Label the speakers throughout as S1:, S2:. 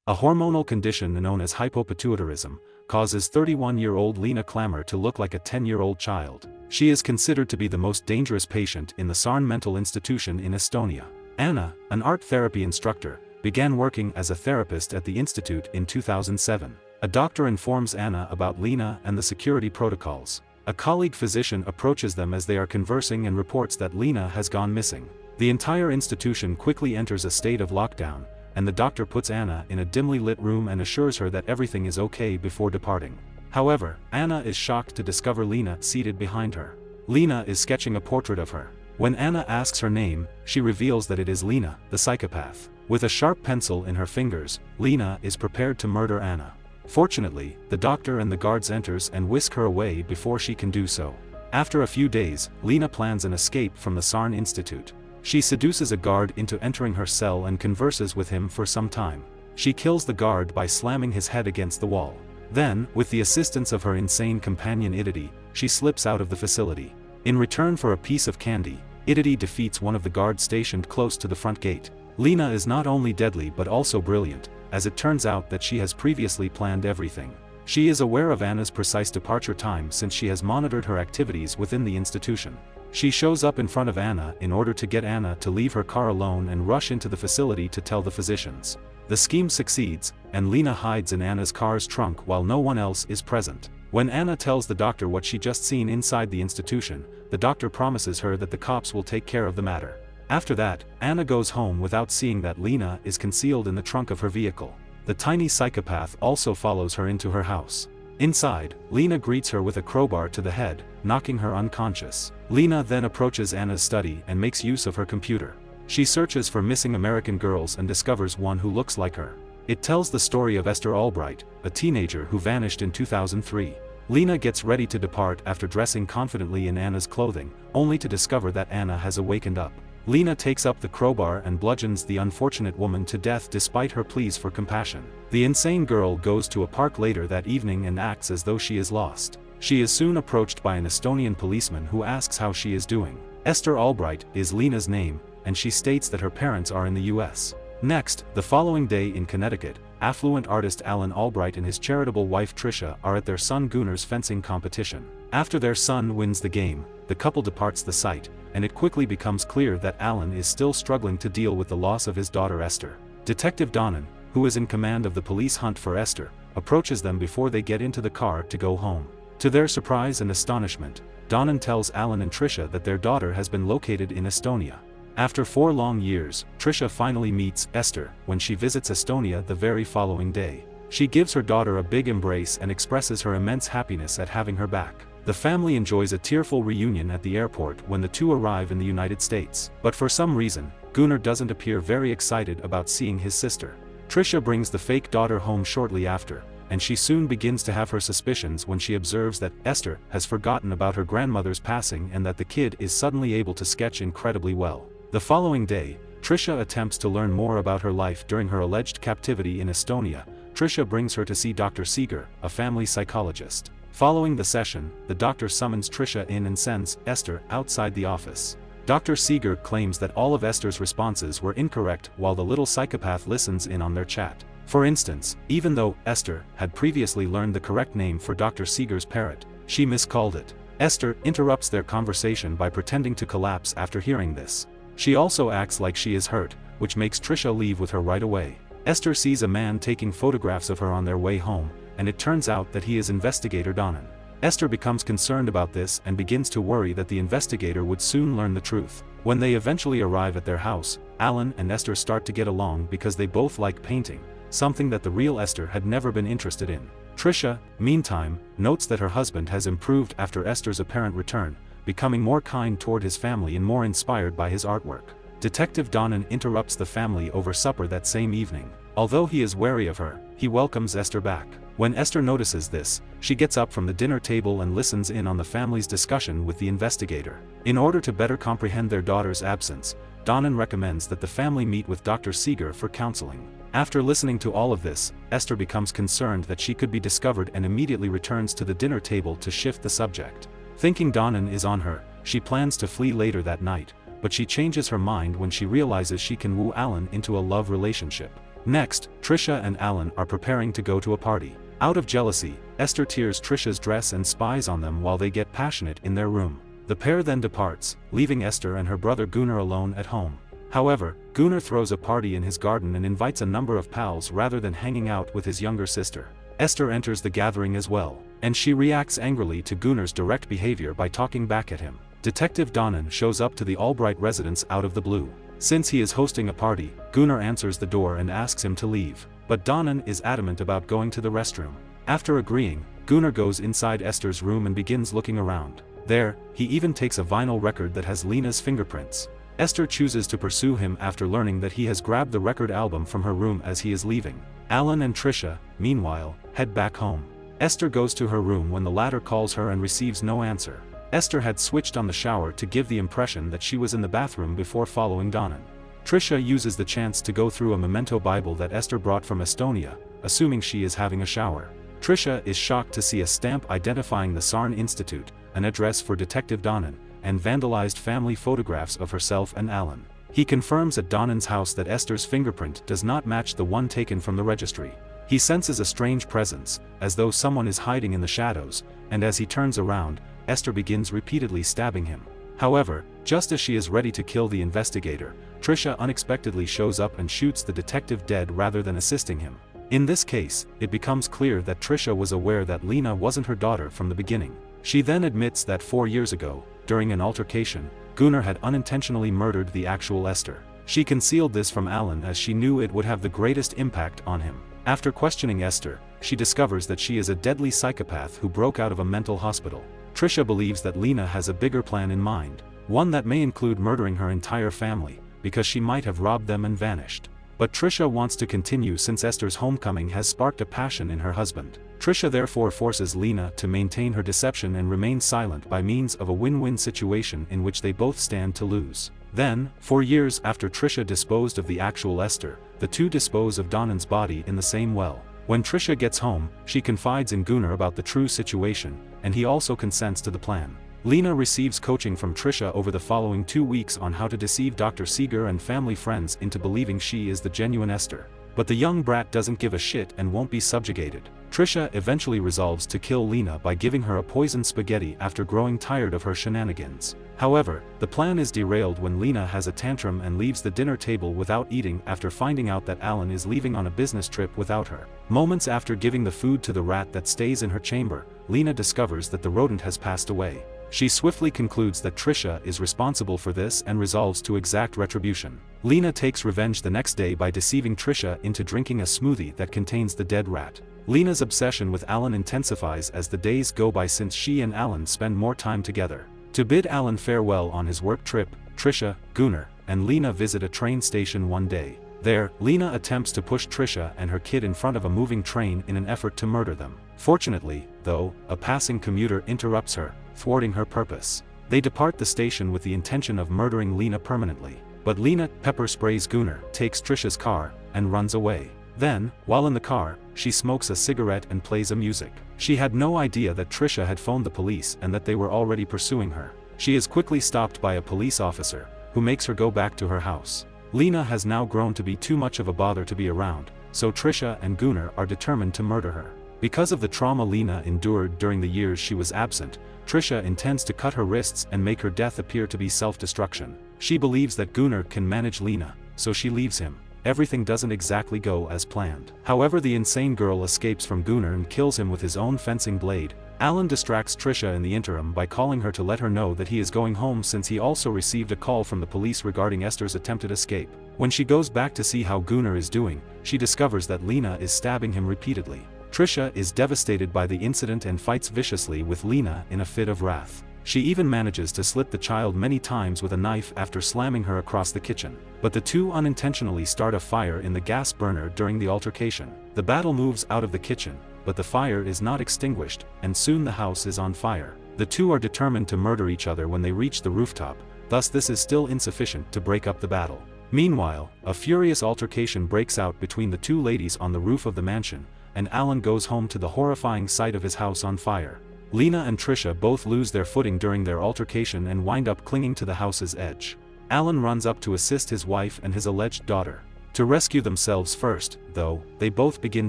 S1: A hormonal condition known as hypopituitarism causes 31-year-old Lena Klammer to look like a 10-year-old child. She is considered to be the most dangerous patient in the Saarne mental institution in Estonia. Anna, an art therapy instructor, began working as a therapist at the institute in 2007. A doctor informs Anna about Lena and the security protocols. A colleague physician approaches them as they are conversing and reports that Lena has gone missing. The entire institution quickly enters a state of lockdown, and the doctor puts Anna in a dimly lit room and assures her that everything is okay before departing. However, Anna is shocked to discover Lena seated behind her. Lena is sketching a portrait of her. When Anna asks her name, she reveals that it is Lena, the psychopath. With a sharp pencil in her fingers, Lena is prepared to murder Anna. Fortunately, the doctor and the guards enters and whisk her away before she can do so. After a few days, Lena plans an escape from the Saarne Institute. She seduces a guard into entering her cell and converses with him for some time. She kills the guard by slamming his head against the wall. Then, with the assistance of her insane companion Iditi, she slips out of the facility. In return for a piece of candy, Iditi defeats one of the guards stationed close to the front gate. Lena is not only deadly but also brilliant, as it turns out that she has previously planned everything. She is aware of Anna's precise departure time since she has monitored her activities within the institution. She shows up in front of Anna in order to get Anna to leave her car alone and rush into the facility to tell the physicians. The scheme succeeds, and Lena hides in Anna's car's trunk while no one else is present. When Anna tells the doctor what she just seen inside the institution, the doctor promises her that the cops will take care of the matter. After that, Anna goes home without seeing that Lena is concealed in the trunk of her vehicle. The tiny psychopath also follows her into her house. Inside, Lena greets her with a crowbar to the head, knocking her unconscious. Lena then approaches Anna's study and makes use of her computer. She searches for missing American girls and discovers one who looks like her. It tells the story of Esther Albright, a teenager who vanished in 2003. Lena gets ready to depart after dressing confidently in Anna's clothing, only to discover that Anna has awakened up. Lena takes up the crowbar and bludgeons the unfortunate woman to death despite her pleas for compassion. The insane girl goes to a park later that evening and acts as though she is lost. She is soon approached by an Estonian policeman who asks how she is doing. Esther Albright is Lena's name, and she states that her parents are in the US. Next, the following day in Connecticut, affluent artist Alan Albright and his charitable wife Tricia are at their son Gunnar's fencing competition. After their son wins the game, the couple departs the site, and it quickly becomes clear that Alan is still struggling to deal with the loss of his daughter Esther. Detective Donnan, who is in command of the police hunt for Esther, approaches them before they get into the car to go home. To their surprise and astonishment, Donnan tells Alan and Tricia that their daughter has been located in Estonia. After 4 long years, Tricia finally meets Esther when she visits Estonia the very following day. She gives her daughter a big embrace and expresses her immense happiness at having her back. The family enjoys a tearful reunion at the airport when the two arrive in the United States. But for some reason, Gunnar doesn't appear very excited about seeing his sister. Tricia brings the fake daughter home shortly after, and she soon begins to have her suspicions when she observes that Esther has forgotten about her grandmother's passing and that the kid is suddenly able to sketch incredibly well. The following day, Tricia attempts to learn more about her life during her alleged captivity in Estonia. Tricia brings her to see Dr. Seeger, a family psychologist. Following the session, the doctor summons Tricia in and sends Esther outside the office. Dr. Seeger claims that all of Esther's responses were incorrect while the little psychopath listens in on their chat. For instance, even though Esther had previously learned the correct name for Dr. Seeger's parrot, she miscalled it. Esther interrupts their conversation by pretending to collapse after hearing this. She also acts like she is hurt, which makes Tricia leave with her right away. Esther sees a man taking photographs of her on their way home, and it turns out that he is investigator Donnan. Esther becomes concerned about this and begins to worry that the investigator would soon learn the truth. When they eventually arrive at their house, Alan and Esther start to get along because they both like painting, something that the real Esther had never been interested in. Tricia, meantime, notes that her husband has improved after Esther's apparent return, becoming more kind toward his family and more inspired by his artwork. Detective Donnan interrupts the family over supper that same evening. Although he is wary of her, he welcomes Esther back. When Esther notices this, she gets up from the dinner table and listens in on the family's discussion with the investigator. In order to better comprehend their daughter's absence, Donnan recommends that the family meet with Dr. Seeger for counseling. After listening to all of this, Esther becomes concerned that she could be discovered and immediately returns to the dinner table to shift the subject. Thinking Donnan is on her, she plans to flee later that night, but she changes her mind when she realizes she can woo Alan into a love relationship. Next, Trisha and Alan are preparing to go to a party. Out of jealousy, Esther tears Trisha's dress and spies on them while they get passionate in their room. The pair then departs, leaving Esther and her brother Gunnar alone at home. However, Gunnar throws a party in his garden and invites a number of pals rather than hanging out with his younger sister. Esther enters the gathering as well, and she reacts angrily to Gunnar's direct behavior by talking back at him. Detective Donnan shows up to the Albright residence out of the blue. Since he is hosting a party, Gunnar answers the door and asks him to leave, but Donnan is adamant about going to the restroom. After agreeing, Gunnar goes inside Esther's room and begins looking around. There, he even takes a vinyl record that has Lena's fingerprints. Esther chooses to pursue him after learning that he has grabbed the record album from her room as he is leaving. Alan and Trisha, meanwhile, head back home. Esther goes to her room when the latter calls her and receives no answer. Esther had switched on the shower to give the impression that she was in the bathroom before following Donnan. Trisha uses the chance to go through a memento Bible that Esther brought from Estonia, assuming she is having a shower. Trisha is shocked to see a stamp identifying the Sarn Institute, an address for Detective Donnan, and vandalized family photographs of herself and Alan. He confirms at Donnan's house that Esther's fingerprint does not match the one taken from the registry. He senses a strange presence, as though someone is hiding in the shadows, and as he turns around, Esther begins repeatedly stabbing him. However, just as she is ready to kill the investigator, Trisha unexpectedly shows up and shoots the detective dead rather than assisting him. In this case, it becomes clear that Trisha was aware that Lena wasn't her daughter from the beginning. She then admits that 4 years ago, during an altercation, Gunnar had unintentionally murdered the actual Esther. She concealed this from Alan as she knew it would have the greatest impact on him. After questioning Esther, she discovers that she is a deadly psychopath who broke out of a mental hospital. Trisha believes that Lena has a bigger plan in mind, one that may include murdering her entire family, because she might have robbed them and vanished. But Trisha wants to continue since Esther's homecoming has sparked a passion in her husband. Trisha therefore forces Lena to maintain her deception and remain silent by means of a win-win situation in which they both stand to lose. Then, 4 years after Trisha disposed of the actual Esther, the two dispose of Donnan's body in the same well. When Trisha gets home, she confides in Gunnar about the true situation, and he also consents to the plan. Lena receives coaching from Trisha over the following 2 weeks on how to deceive Dr. Seeger and family friends into believing she is the genuine Esther. But the young brat doesn't give a shit and won't be subjugated. Trisha eventually resolves to kill Lena by giving her a poisoned spaghetti after growing tired of her shenanigans. However, the plan is derailed when Lena has a tantrum and leaves the dinner table without eating after finding out that Alan is leaving on a business trip without her. Moments after giving the food to the rat that stays in her chamber, Lena discovers that the rodent has passed away. She swiftly concludes that Trisha is responsible for this and resolves to exact retribution. Lena takes revenge the next day by deceiving Trisha into drinking a smoothie that contains the dead rat. Lena's obsession with Alan intensifies as the days go by since she and Alan spend more time together. To bid Alan farewell on his work trip, Trisha, Gunnar, and Lena visit a train station one day. There, Lena attempts to push Trisha and her kid in front of a moving train in an effort to murder them. Fortunately, though, a passing commuter interrupts her, thwarting her purpose. They depart the station with the intention of murdering Lena permanently. But Lena pepper sprays Gunnar, takes Trisha's car, and runs away. Then, while in the car, she smokes a cigarette and plays a music. She had no idea that Trisha had phoned the police and that they were already pursuing her. She is quickly stopped by a police officer, who makes her go back to her house. Lena has now grown to be too much of a bother to be around, so Trisha and Gunnar are determined to murder her. Because of the trauma Lena endured during the years she was absent, Trisha intends to cut her wrists and make her death appear to be self-destruction. She believes that Gunnar can manage Lena, so she leaves him. Everything doesn't exactly go as planned. However, the insane girl escapes from Gunnar and kills him with his own fencing blade. Alan distracts Trisha in the interim by calling her to let her know that he is going home since he also received a call from the police regarding Esther's attempted escape. When she goes back to see how Gunnar is doing, she discovers that Lena is stabbing him repeatedly. Trisha is devastated by the incident and fights viciously with Lena in a fit of wrath. She even manages to slit the child many times with a knife after slamming her across the kitchen. But the two unintentionally start a fire in the gas burner during the altercation. The battle moves out of the kitchen, but the fire is not extinguished, and soon the house is on fire. The two are determined to murder each other when they reach the rooftop, thus this is still insufficient to break up the battle. Meanwhile, a furious altercation breaks out between the two ladies on the roof of the mansion, and Alan goes home to the horrifying sight of his house on fire. Lena and Trisha both lose their footing during their altercation and wind up clinging to the house's edge. Alan runs up to assist his wife and his alleged daughter. to rescue themselves first, though, they both begin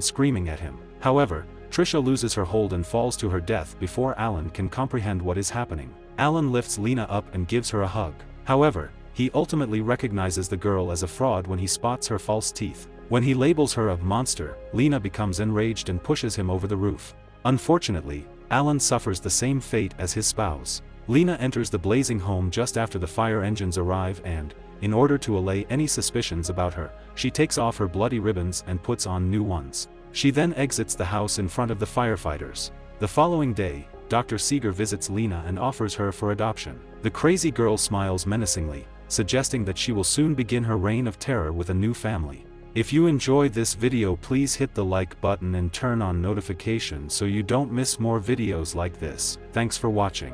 S1: screaming at him. However, Trisha loses her hold and falls to her death before Alan can comprehend what is happening. Alan lifts Lena up and gives her a hug. However, he ultimately recognizes the girl as a fraud when he spots her false teeth. When he labels her a monster, Lena becomes enraged and pushes him over the roof. Unfortunately, Alan suffers the same fate as his spouse. Lena enters the blazing home just after the fire engines arrive and, in order to allay any suspicions about her, she takes off her bloody ribbons and puts on new ones. She then exits the house in front of the firefighters. The following day, Dr. Seeger visits Lena and offers her for adoption. The crazy girl smiles menacingly, suggesting that she will soon begin her reign of terror with a new family. If you enjoyed this video, please hit the like button and turn on notifications so you don't miss more videos like this. Thanks for watching.